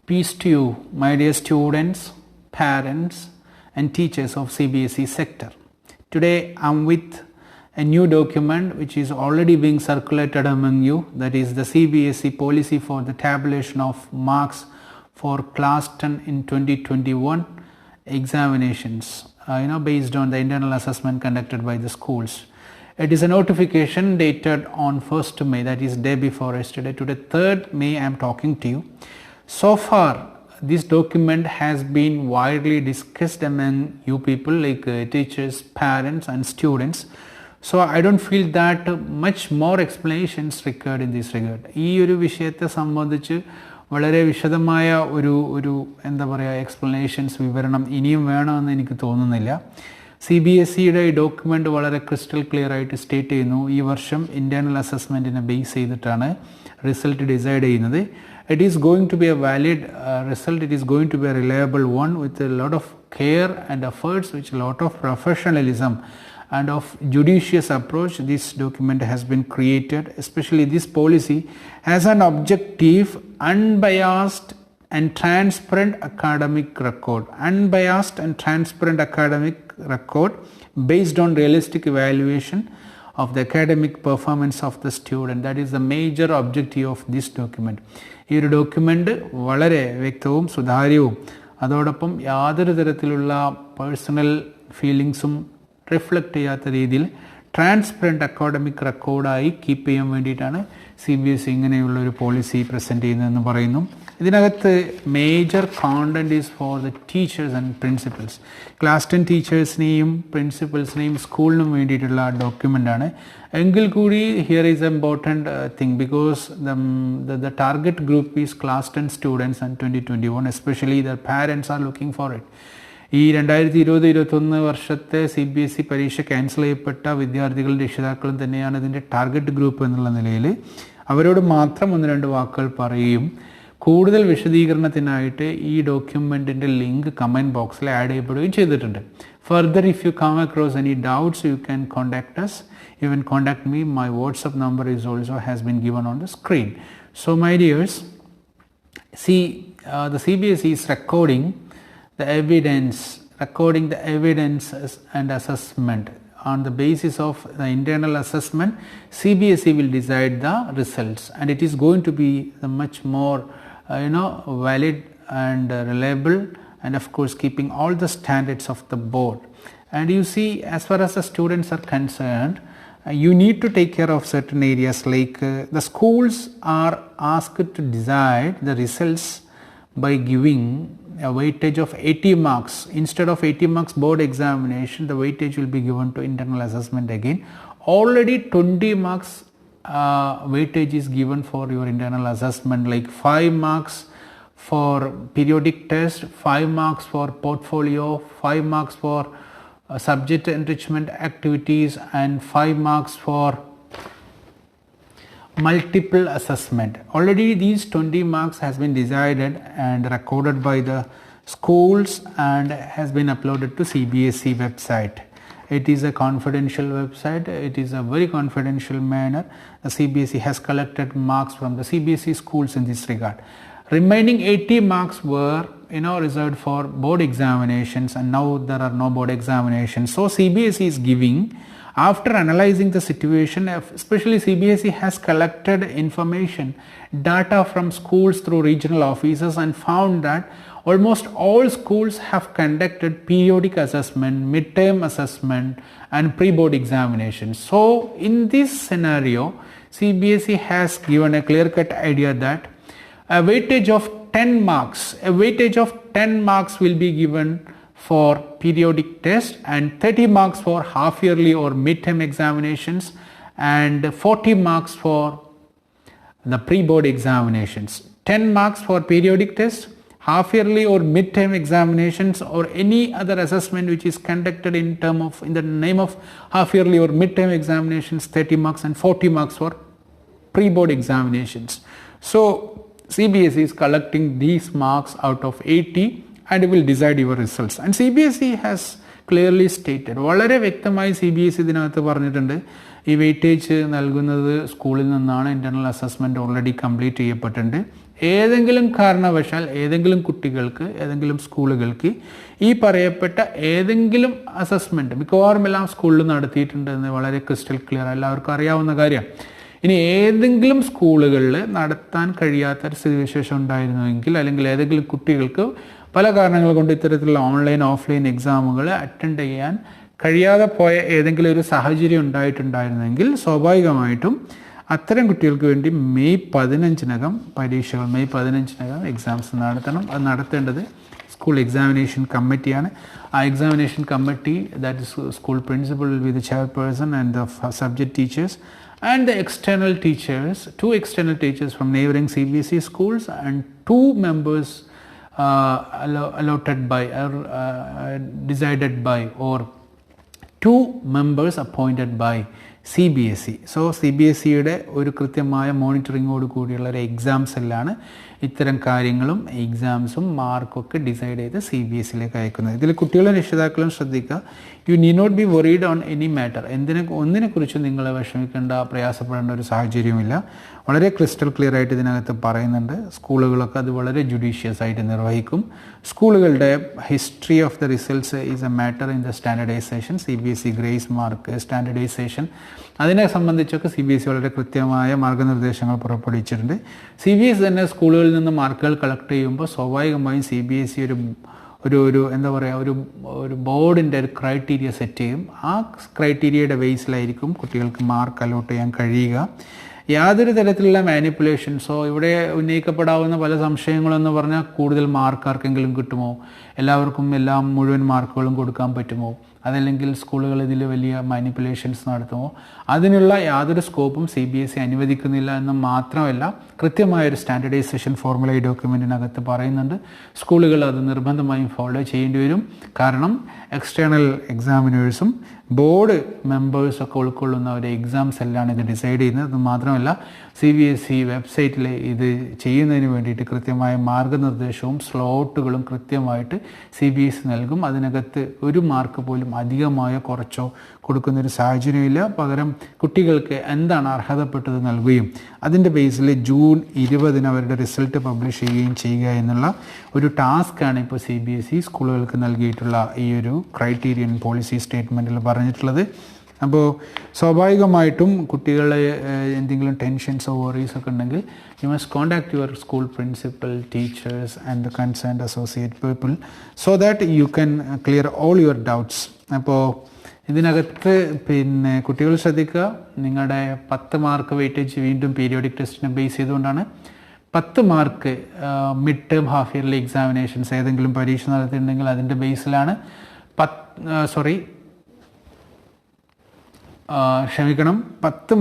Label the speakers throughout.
Speaker 1: Peace to you, my dear students, parents, and teachers of CBSE sector. Today I'm with a new document which is already being circulated among you, that is the CBSE policy for the tabulation of marks for class 10 in 2021 examinations, based on the internal assessment conducted by the schools. It is a notification dated on 1st May, that is day before yesterday. Today 3rd May I am talking to you. So far this document has been widely discussed among you people like teachers, parents and students. So I don't feel that much more explanations required in this regard. ഈ ഒരു വിഷയത്തെ സംബന്ധിച്ച് വളരെ വിശദമായ ഒരു എന്താ പറയുക explanations വിവരണം ഇനിയും വേണമെന്ന് എനിക്ക് തോന്നുന്നില്ല. CBSEയുടെ ഈ ഡോക്യുമെൻ്റ് വളരെ ക്രിസ്റ്റൽ ക്ലിയർ ആയിട്ട് സ്റ്റേറ്റ് ചെയ്യുന്നു, ഈ വർഷം ഇൻറ്റേർണൽ അസസ്മെൻറ്റിനെ ബേസ് ചെയ്തിട്ടാണ് റിസൾട്ട് ഡിസൈഡ് ചെയ്യുന്നത്. It is going to be a valid result, it is going to be a reliable one with a lot of care and efforts, with a lot of professionalism and of judicious approach. This document has been created, especially this policy has an objective unbiased and transparent academic record. Unbiased and transparent academic record based on realistic evaluation of the academic performance of the student. That is the major objective of this document. ഈ ഒരു document വളരെ വ്യക്തവും സുതാര്യവും അതോടൊപ്പം യാതൊരു തരത്തിലുള്ള personal ഫീലിങ്സും reflect ചെയ്യാത്ത രീതിയിൽ ട്രാൻസ്പെറൻറ്റ് അക്കാഡമിക് റെക്കോർഡായി കീപ്പ് ചെയ്യാൻ വേണ്ടിയിട്ടാണ് CBSE ഇങ്ങനെയുള്ള ഒരു പോളിസി പ്രസൻറ്റ് ചെയ്യുന്നതെന്ന് പറയുന്നു. ഇതിനകത്ത് major content is for the teachers and principals. Class 10 ടീച്ചേഴ്സിനെയും പ്രിൻസിപ്പൽസിനെയും സ്കൂളിനും വേണ്ടിയിട്ടുള്ള ഡോക്യുമെൻ്റാണ്. എങ്കിൽ കൂടി here is important thing because the target group is class 10 students and 2021, especially their parents are looking for it. ഈ 2020-21 വർഷത്തെ CBSE പരീക്ഷ ക്യാൻസൽ ചെയ്യപ്പെട്ട വിദ്യാർത്ഥികളും രക്ഷിതാക്കളും തന്നെയാണ് ഇതിൻ്റെ ടാർഗറ്റ് ഗ്രൂപ്പ് എന്നുള്ള നിലയിൽ അവരോട് മാത്രം 1-2 വാക്കുകൾ പറയുകയും കൂടുതൽ വിശദീകരണത്തിനായിട്ട് ഈ ഡോക്യുമെൻറ്റിൻ്റെ ലിങ്ക് കമൻറ്റ് ബോക്സിൽ ആഡ് ചെയ്യപ്പെടുകയും ചെയ്തിട്ടുണ്ട്. Further if you come across any doubts you can contact us. You can contact me. My WhatsApp number is also has been given on the screen. So my dears, see, the CBSE is recording the evidence and assessment. On the basis of the internal assessment, CBSE will decide the results, and it is going to be much more valid and reliable, and of course keeping all the standards of the board. And you see, as far as the students are concerned, you need to take care of certain areas like the schools are asked to decide the results by giving a weightage of 80 marks. Instead of 80 marks board examination, the weightage will be given to internal assessment again. Already 20 marks weightage is given for your internal assessment, like 5 marks for periodic test, 5 marks for portfolio, 5 marks for subject enrichment activities, and 5 marks for multiple assessment. Already these 20 marks has been decided and recorded by the schools and has been uploaded to CBSE website. It is a confidential website, it is a very confidential manner. The CBSE has collected marks from the CBSE schools in this regard. Remaining 80 marks were reserved for board examinations, and now there are no board examinations. So CBSE is giving, after analyzing the situation, especially CBSE has collected information, data from schools through regional offices, and found that almost all schools have conducted periodic assessment, midterm assessment and pre-board examinations. So in this scenario, CBSE has given a clear-cut idea that a weightage of 10 marks will be given for periodic test, and 30 marks for half yearly or midterm examinations, and 40 marks for the pre-board examinations. 10 marks for periodic test, half yearly or midterm examinations, or any other assessment which is conducted in the name of half yearly or midterm examinations, 30 marks, and 40 marks for pre-board examinations. So CBSE is collecting these marks out of 80 and will decide your results. And CBSE has clearly stated, വളരെ വ്യക്തമായി CBSE ഇതിനകത്ത് പറഞ്ഞിട്ടുണ്ട്, ഈ weightage നൽകുന്നത് സ്കൂളിൽ നിന്നാണ്. Internal assessment already complete ചെയ്യപ്പെട്ടിട്ടുണ്ട്. ഏതെങ്കിലും കാരണവശാൽ ഏതെങ്കിലും കുട്ടികൾക്ക് ഏതെങ്കിലും സ്കൂളുകൾക്ക് ഈ പറയപ്പെട്ട ഏതെങ്കിലും അസസ്മെൻറ്റ് മിക്കവാറും എല്ലാം സ്കൂളിൽ നടത്തിയിട്ടുണ്ടെന്ന് വളരെ ക്രിസ്റ്റൽ ക്ലിയർ എല്ലാവർക്കും അറിയാവുന്ന കാര്യമാണ്. ഇനി ഏതെങ്കിലും സ്കൂളുകളിൽ നടത്താൻ കഴിയാത്തൊരു സ്ഥിതിവിശേഷം ഉണ്ടായിരുന്നുവെങ്കിൽ അല്ലെങ്കിൽ ഏതെങ്കിലും കുട്ടികൾക്ക് പല കാരണങ്ങൾ കൊണ്ട് ഇത്തരത്തിലുള്ള ഓൺലൈൻ ഓഫ്ലൈൻ എക്സാമുകൾ അറ്റൻഡ് ചെയ്യാൻ കഴിയാതെ പോയ ഏതെങ്കിലും ഒരു സാഹചര്യം ഉണ്ടായിട്ടുണ്ടായിരുന്നെങ്കിൽ സ്വാഭാവികമായിട്ടും അത്തരം കുട്ടികൾക്ക് വേണ്ടി മെയ് 15-നകം പരീക്ഷകൾ മെയ് 15-നകം എക്സാംസ് നടത്തണം. അത് നടത്തേണ്ടത് സ്കൂൾ എക്സാമിനേഷൻ കമ്മിറ്റിയാണ്. ആ examination committee that is school principal will B the chairperson and the subject teachers and the external teachers, 2 external teachers from neighboring CBSE schools and 2 members allotted by or decided by or 2 members appointed by CBSE. So CBSEയുടെ ഒരു കൃത്യമായ മോണിറ്ററിങ്ങോട് കൂടിയുള്ള ഒരു exam സെല്ലാണ് ഇത്തരം കാര്യങ്ങളും എക്സാംസും മാർക്കൊക്കെ decide ചെയ്ത് CBSEയിലേക്ക് അയക്കുന്നത്. ഇതിൽ കുട്ടികളും രക്ഷിതാക്കളും ശ്രദ്ധിക്കുക, you need not be worried on any matter. ഒന്നിനെക്കുറിച്ചും നിങ്ങൾ വിഷമിക്കേണ്ട പ്രയാസപ്പെടേണ്ട ഒരു സാഹചര്യമില്ല. വളരെ ക്രിസ്റ്റൽ ക്ലിയർ ആയിട്ട് ഇതിനകത്ത് പറയുന്നുണ്ട്. സ്കൂളുകളൊക്കെ അത് വളരെ ജുഡീഷ്യസ് ആയിട്ട് നിർവഹിക്കും. സ്കൂളുകളുടെ history of the results is a matter in the standardisation. CBSE grace mark standardisation അതിനെ സംബന്ധിച്ചൊക്കെ CBSE വളരെ കൃത്യമായ മാർഗ്ഗനിർദ്ദേശങ്ങൾ പുറപ്പെടുവിച്ചിട്ടുണ്ട്. CBSE തന്നെ സ്കൂളുകളിൽ നിന്ന് മാർക്കുകൾ കളക്ട് ചെയ്യുമ്പോൾ സ്വാഭാവികമായും CBSE ഒരു എന്താ പറയുക ഒരു ബോർഡിൻ്റെ ഒരു ക്രൈറ്റീരിയ സെറ്റ് ചെയ്യും. ആ ക്രൈറ്റീരിയയുടെ ബേസിലായിരിക്കും കുട്ടികൾക്ക് മാർക്ക് അലോട്ട് ചെയ്യാൻ കഴിയുക. യാതൊരു തരത്തിലുള്ള മാനിപ്പുലേഷൻസോ ഇവിടെ ഉന്നയിക്കപ്പെടാവുന്ന പല സംശയങ്ങളെന്ന് പറഞ്ഞാൽ കൂടുതൽ മാർക്ക് ആർക്കെങ്കിലും കിട്ടുമോ, എല്ലാവർക്കും മുഴുവൻ മാർക്കുകളും കൊടുക്കാൻ പറ്റുമോ, അതല്ലെങ്കിൽ സ്കൂളുകൾ ഇതിൽ വലിയ മാനിപ്പുലേഷൻസ് നടത്തുമോ, അതിനുള്ള യാതൊരു സ്കോപ്പും CBSE അനുവദിക്കുന്നില്ല എന്ന് മാത്രമല്ല കൃത്യമായൊരു സ്റ്റാൻഡർഡൈസേഷൻ ഫോർമുല ഈ ഡോക്യുമെൻറ്റിനകത്ത് പറയുന്നുണ്ട്. സ്കൂളുകൾ അത് നിർബന്ധമായും ഫോളോ ചെയ്യേണ്ടി വരും. കാരണം എക്സ്റ്റേണൽ എക്സാമിനേഴ്സും ബോർഡ് മെമ്പേഴ്സൊക്കെ ഉൾക്കൊള്ളുന്ന ഒരു എക്സാം സെല്ലാണ് ഇത് ഡിസൈഡ് ചെയ്യുന്നത്. അത് മാത്രമല്ല CBSE വെബ്സൈറ്റിൽ ഇത് ചെയ്യുന്നതിന് വേണ്ടിയിട്ട് കൃത്യമായ മാർഗ്ഗനിർദ്ദേശവും സ്ലോട്ടുകളും കൃത്യമായിട്ട് CBSE നൽകും. അതിനകത്ത് ഒരു മാർക്ക് പോലും അധികമായോ കുറച്ചോ കൊടുക്കുന്നൊരു സാഹചര്യമില്ല. പകരം കുട്ടികൾക്ക് എന്താണ് അർഹതപ്പെട്ടത് നൽകുകയും അതിൻ്റെ ബേസിൽ ജൂൺ 20 അവരുടെ റിസൾട്ട് പബ്ലിഷ് ചെയ്യുകയും ചെയ്യുക എന്നുള്ള ഒരു ടാസ്ക്കാണ് ഇപ്പോൾ CBSE സ്കൂളുകൾക്ക് നൽകിയിട്ടുള്ള ഈ ഒരു ക്രൈറ്റീരിയൻ പോളിസി സ്റ്റേറ്റ്മെൻറ്റിൽ പറഞ്ഞിട്ടുള്ളത്. അപ്പോൾ സ്വാഭാവികമായിട്ടും കുട്ടികളെ എന്തെങ്കിലും ടെൻഷൻസോ വറീസോ ഒക്കെ ഉണ്ടെങ്കിൽ you must contact your school principal, teachers and the concerned associate people so that you can clear all your doubts. അപ്പോൾ ഇതിനകത്ത് കുട്ടികൾ ശ്രദ്ധിക്കുക, നിങ്ങളുടെ 10 മാർക്ക് വെയിറ്റേജ് വീണ്ടും പീരിയോഡിക് ടെസ്റ്റിനെ ബേസ് ചെയ്തുകൊണ്ടാണ്. 10 mark mid term half yearly examinations ഏതെങ്കിലും പരീക്ഷ നടത്തിയിട്ടുണ്ടെങ്കിൽ അതിൻ്റെ ബേസിലാണ് 10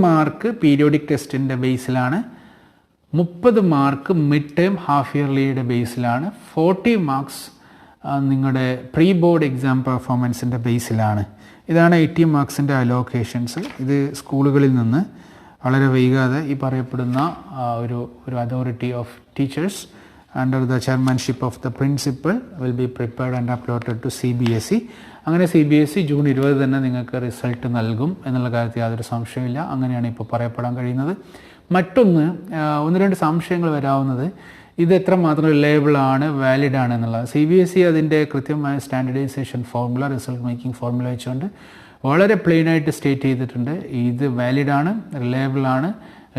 Speaker 1: മാർക്ക് പീരിയോഡിക് ടെസ്റ്റിൻ്റെ ബേസിലാണ്, 30 മാർക്ക് മിഡ് ടേം ഹാഫ് ഇയർലിയുടെ ബേസിലാണ്, 40 മാർക്സ് നിങ്ങളുടെ പ്രീ ബോർഡ് എക്സാം പെർഫോമൻസിൻ്റെ ബേസിലാണ്. ഇതാണ് 80 മാർക്സിൻ്റെ അലോക്കേഷൻസ്. ഇത് സ്കൂളുകളിൽ നിന്ന് വളരെ വൈകാതെ ഈ പറയപ്പെടുന്ന ഒരു authority of teachers under the chairmanship of the principal will be prepared and uploaded to CBSE. അങ്ങനെ CBSE ജൂൺ 20 തന്നെ നിങ്ങൾക്ക് റിസൾട്ട് നൽകും എന്നുള്ള കാര്യത്തിൽ യാതൊരു സംശയമില്ല. അങ്ങനെയാണ് ഇപ്പോൾ പറയപ്പെടാൻ കഴിയുന്നത്. മറ്റൊന്ന് 1-2 സംശയങ്ങൾ വരാവുന്നത് ഇത് എത്രമാത്രം റിലയബിൾ ആണ്, വാലിഡ് ആണ് എന്നുള്ളത്. CBSE അതിൻ്റെ കൃത്യമായ standardisation formula, result making formula വെച്ചുകൊണ്ട് വളരെ പ്ലെയിനായിട്ട് സ്റ്റേറ്റ് ചെയ്തിട്ടുണ്ട്. ഇത് വാലിഡാണ്, റിലയബിൾ ആണ്,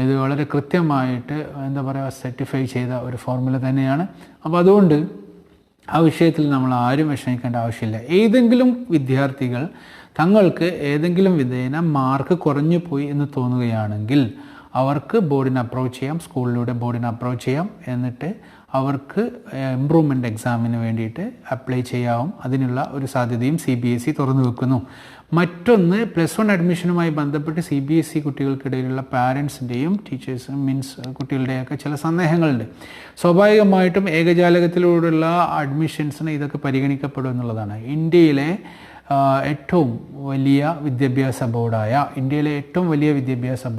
Speaker 1: ഇത് വളരെ കൃത്യമായിട്ട് എന്താ പറയുക സർട്ടിഫൈ ചെയ്ത ഒരു ഫോർമുല തന്നെയാണ്. അപ്പോൾ അതുകൊണ്ട് ആ വിഷയത്തിൽ നമ്മൾ ആരും വിഷമിക്കേണ്ട ആവശ്യമില്ല. ഏതെങ്കിലും വിദ്യാർത്ഥികൾ തങ്ങൾക്ക് ഏതെങ്കിലും വിധേന മാർക്ക് കുറഞ്ഞു പോയി എന്ന് തോന്നുകയാണെങ്കിൽ അവർക്ക് ബോർഡിനെ അപ്രോച്ച് ചെയ്യാം, സ്കൂളിലൂടെ ബോർഡിനെ അപ്രോച്ച് ചെയ്യാം. എന്നിട്ട് അവർക്ക് ഇംപ്രൂവ്മെൻറ്റ് എക്സാമിന് വേണ്ടിയിട്ട് അപ്ലൈ ചെയ്യാവും. അതിനുള്ള ഒരു സാധ്യതയും CBSE തുറന്നു വെക്കുന്നു. മറ്റൊന്ന്, +1 അഡ്മിഷനുമായി ബന്ധപ്പെട്ട് CBSE കുട്ടികൾക്കിടയിലുള്ള പാരൻസിൻ്റെയും ടീച്ചേഴ്സും കുട്ടികളുടെയൊക്കെ ചില സന്ദേഹങ്ങളുണ്ട്. സ്വാഭാവികമായിട്ടും ഏകജാലകത്തിലൂടെയുള്ള അഡ്മിഷൻസിന് ഇതൊക്കെ പരിഗണിക്കപ്പെടും എന്നുള്ളതാണ്. ഇന്ത്യയിലെ ഏറ്റവും വലിയ വിദ്യാഭ്യാസ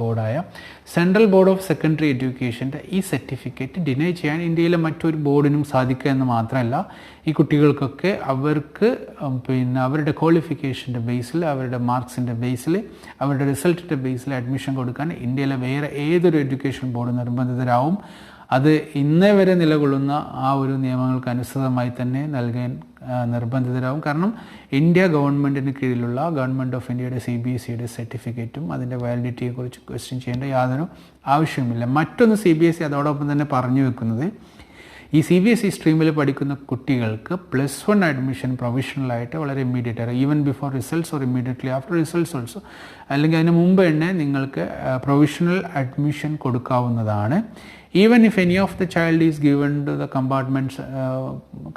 Speaker 1: ബോർഡായ സെൻട്രൽ ബോർഡ് ഓഫ് സെക്കൻഡറി എഡ്യൂക്കേഷൻ്റെ ഈ സർട്ടിഫിക്കറ്റ് ഡിനൈ ചെയ്യാൻ ഇന്ത്യയിലെ മറ്റൊരു ബോർഡിനും സാധിക്കുക എന്ന് മാത്രമല്ല, ഈ കുട്ടികൾക്കൊക്കെ അവർക്ക് അവരുടെ ക്വാളിഫിക്കേഷൻ്റെ ബേസിൽ, അവരുടെ മാർക്സിൻ്റെ ബേസിൽ, അവരുടെ റിസൾട്ടിൻ്റെ ബേസിൽ അഡ്മിഷൻ കൊടുക്കാൻ ഇന്ത്യയിലെ വേറെ ഏതൊരു എഡ്യൂക്കേഷൻ ബോർഡ് നിർബന്ധിതരാവും. അത് ഇന്നേ വരെ നിലകൊള്ളുന്ന ആ ഒരു നിയമങ്ങൾക്ക് അനുസൃതമായി തന്നെ നൽകാൻ നിർബന്ധിതരാകും. കാരണം ഇന്ത്യ ഗവൺമെൻറ്റിന് കീഴിലുള്ള ഗവൺമെൻറ് ഓഫ് ഇന്ത്യയുടെ CBSEയുടെ സർട്ടിഫിക്കറ്റും അതിൻ്റെ വാലിഡിറ്റിയെക്കുറിച്ച് ക്വസ്റ്റ്യൻ ചെയ്യേണ്ട യാതൊരു ആവശ്യവുമില്ല. മറ്റൊന്ന് CBSE അതോടൊപ്പം തന്നെ പറഞ്ഞു വെക്കുന്നത്, ഈ CBSE സ്ട്രീമിൽ പഠിക്കുന്ന കുട്ടികൾക്ക് +1 അഡ്മിഷൻ പ്രൊവിഷണലായിട്ട് വളരെ immediate even before results or immediately after results also, അല്ലെങ്കിൽ അതിന് മുമ്പ് തന്നെ നിങ്ങൾക്ക് പ്രൊവിഷണൽ അഡ്മിഷൻ കൊടുക്കാവുന്നതാണ്. Even if any of the child is given to the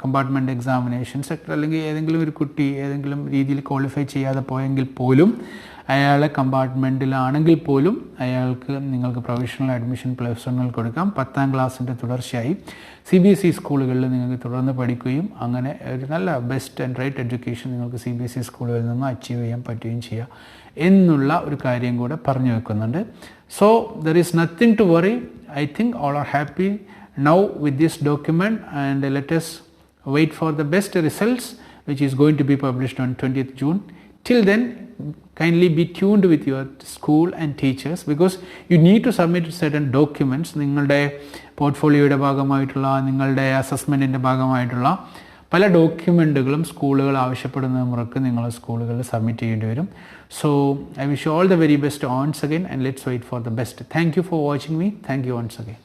Speaker 1: compartment examination sector, അല്ലെങ്കിൽ ഏതെങ്കിലും ഒരു കുട്ടി ഏതെങ്കിലും രീതിയിൽ ക്വാളിഫൈ ചെയ്യാതെ പോയെങ്കിൽ പോലും അയാളെ കമ്പാർട്ട്മെൻറ്റിലാണെങ്കിൽ പോലും അയാൾക്ക് നിങ്ങൾക്ക് പ്രൊവിഷണൽ അഡ്മിഷൻ +1 കൊടുക്കാം. 10ാം ക്ലാസ്സിൻ്റെ തുടർച്ചയായി CBSE സ്കൂളുകളിൽ നിങ്ങൾക്ക് തുടർന്ന് പഠിക്കുകയും അങ്ങനെ ഒരു നല്ല ബെസ്റ്റ് ആൻഡ് റൈറ്റ് എഡ്യൂക്കേഷൻ നിങ്ങൾക്ക് CBSE സ്കൂളുകളിൽ നിന്ന് അച്ചീവ് ചെയ്യാൻ പറ്റുകയും ചെയ്യാം എന്നുള്ള ഒരു കാര്യം കൂടെ പറഞ്ഞു വെക്കുന്നുണ്ട്. So there is nothing to worry. I think all are happy now with this document, and let us wait for the best results, which is going to be published on 20th June. Till then, kindly be tuned with your school and teachers, because you need to submit certain documents. നിങ്ങളുടെ പോർട്ട്ഫോളിയോയുടെ ഭാഗമായിട്ടുള്ള, നിങ്ങളുടെ അസസ്മെൻറ്റിൻ്റെ ഭാഗമായിട്ടുള്ള പല ഡോക്യുമെൻറ്റുകളും സ്കൂളുകൾ ആവശ്യപ്പെടുന്ന മുറക്ക് നിങ്ങൾ സ്കൂളുകളിൽ submit ചെയ്യേണ്ടി വരും. So I wish you all the very best once again, and let's wait for the best. Thank you for watching me. Thank you once again.